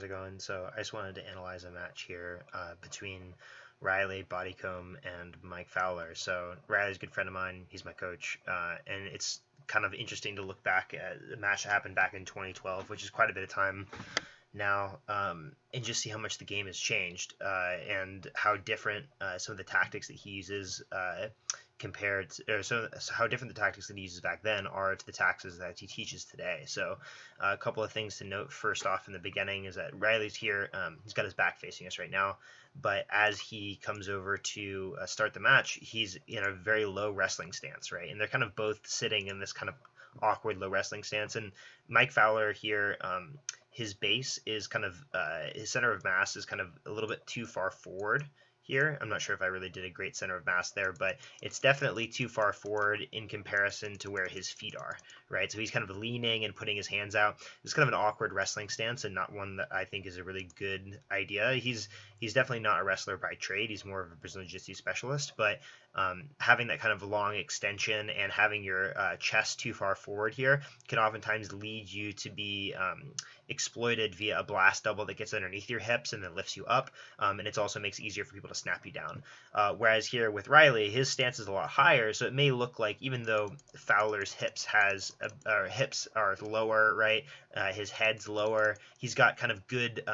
Going. So I just wanted to analyze a match here between Riley, Bodycomb, and Mike Fowler. So Riley's a good friend of mine. He's my coach, and it's kind of interesting to look back at a match that happened back in 2012, which is quite a bit of time now, and just see how much the game has changed and how different some of the tactics that he uses compared to, so how different the tactics that he uses back then are to the tactics that he teaches today. So a couple of things to note first off in the beginning is that Riley's here. He's got his back facing us right now, but as he comes over to start the match, he's in a very low wrestling stance, right? And they're kind of both sitting in this kind of awkward low wrestling stance. And Mike Fowler here, his base is kind of his center of mass is kind of a little bit too far forward here. I'm not sure if I really did a great center of mass there, but it's definitely too far forward in comparison to where his feet are, right? So he's kind of leaning and putting his hands out. It's kind of an awkward wrestling stance and not one that I think is a really good idea. He's definitely not a wrestler by trade. He's more of a Brazilian Jiu-Jitsu specialist, but having that kind of long extension and having your chest too far forward here can oftentimes lead you to be exploited via a blast double that gets underneath your hips and then lifts you up, and it also makes it easier for people to snap you down. Whereas here with Riley, his stance is a lot higher, so it may look like even though Fowler's hips are lower, right, his head's lower, he's got kind of good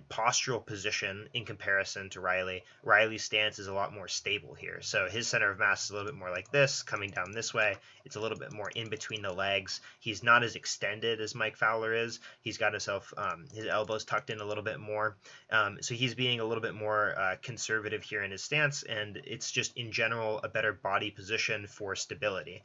postural position in comparison to Riley. Riley's stance is a lot more stable here. So his center of mass is a little bit more like this, coming down this way. It's a little bit more in between the legs. He's not as extended as Mike Fowler is. He's got himself, his elbows tucked in a little bit more. So he's being a little bit more conservative here in his stance, and it's just in general a better body position for stability.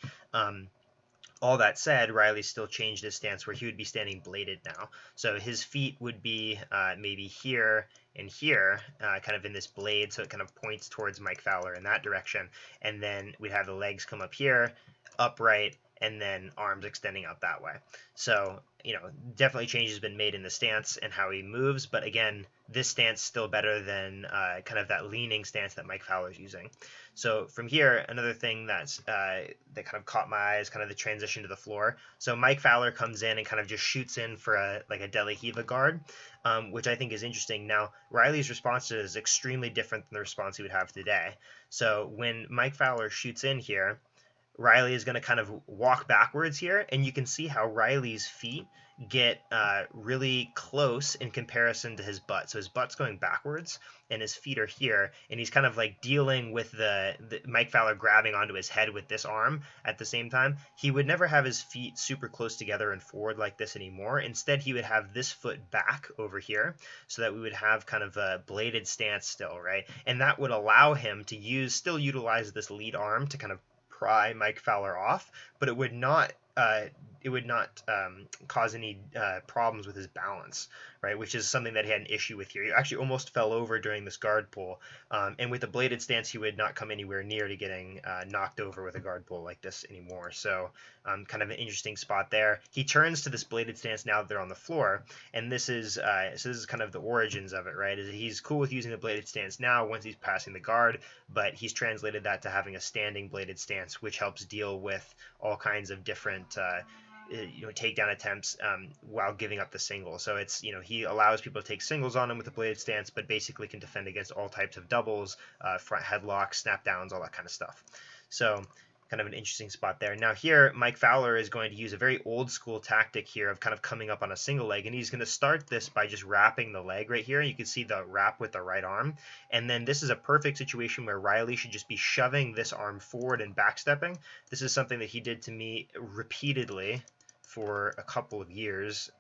All that said, Riley still changed his stance where he would be standing bladed now. So his feet would be maybe here and here, kind of in this blade, so it kind of points towards Mike Fowler in that direction. And then we'd have the legs come up here, upright, and then arms extending out that way. So, definitely change has been made in the stance and how he moves, but again, this stance is still better than kind of that leaning stance that Mike Fowler's using. So from here, another thing that kind of caught my eye is kind of the transition to the floor. So Mike Fowler comes in and kind of just shoots in for a De La Hiva guard, which I think is interesting. Now, Riley's response to it is extremely different than the response he would have today. So when Mike Fowler shoots in here, Riley is going to kind of walk backwards here, and you can see how Riley's feet get really close in comparison to his butt. So his butt's going backwards, and his feet are here, and he's kind of like dealing with the Mike Fowler grabbing onto his head with this arm at the same time. He would never have his feet super close together and forward like this anymore. Instead, he would have this foot back over here, so that we would have kind of a bladed stance still, right? And that would allow him to still utilize this lead arm to kind of pry Mike Fowler off, but it would not cause any problems with his balance, right? Which is something that he had an issue with here. He actually almost fell over during this guard pull, and with a bladed stance, he would not come anywhere near to getting knocked over with a guard pull like this anymore. So kind of an interesting spot there. He turns to this bladed stance now that they're on the floor, and this is kind of the origins of it, right? Is he's cool with using the bladed stance now once he's passing the guard, but he's translated that to having a standing bladed stance, which helps deal with all kinds of different takedown attempts while giving up the single. So it's, he allows people to take singles on him with a bladed stance, but basically can defend against all types of doubles, front headlocks, snap downs, all that kind of stuff. So kind of an interesting spot there. Now here, Mike Fowler is going to use a very old school tactic here of kind of coming up on a single leg, and he's going to start this by just wrapping the leg right here. You can see the wrap with the right arm, and then this is a perfect situation where Riley should just be shoving this arm forward and backstepping. This is something that he did to me repeatedly for a couple of years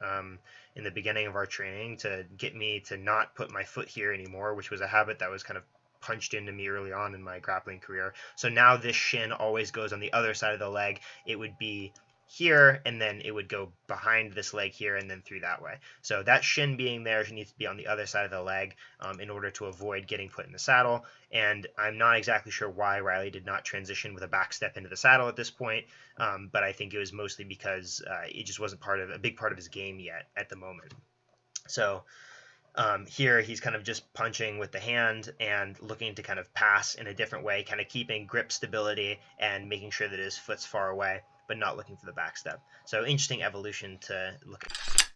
in the beginning of our training to get me to not put my foot here anymore, which was a habit that was kind of punched into me early on in my grappling career. So now this shin always goes on the other side of the leg. It would be here, and then it would go behind this leg here and then through that way. So that shin being there needs to be on the other side of the leg in order to avoid getting put in the saddle. And I'm not exactly sure why Riley did not transition with a back step into the saddle at this point, but I think it was mostly because it just wasn't a big part of his game yet at the moment. So here he's kind of just punching with the hand and looking to kind of pass in a different way, kind of keeping grip stability and making sure that his foot's far away, but not looking for the back step. So interesting evolution to look at.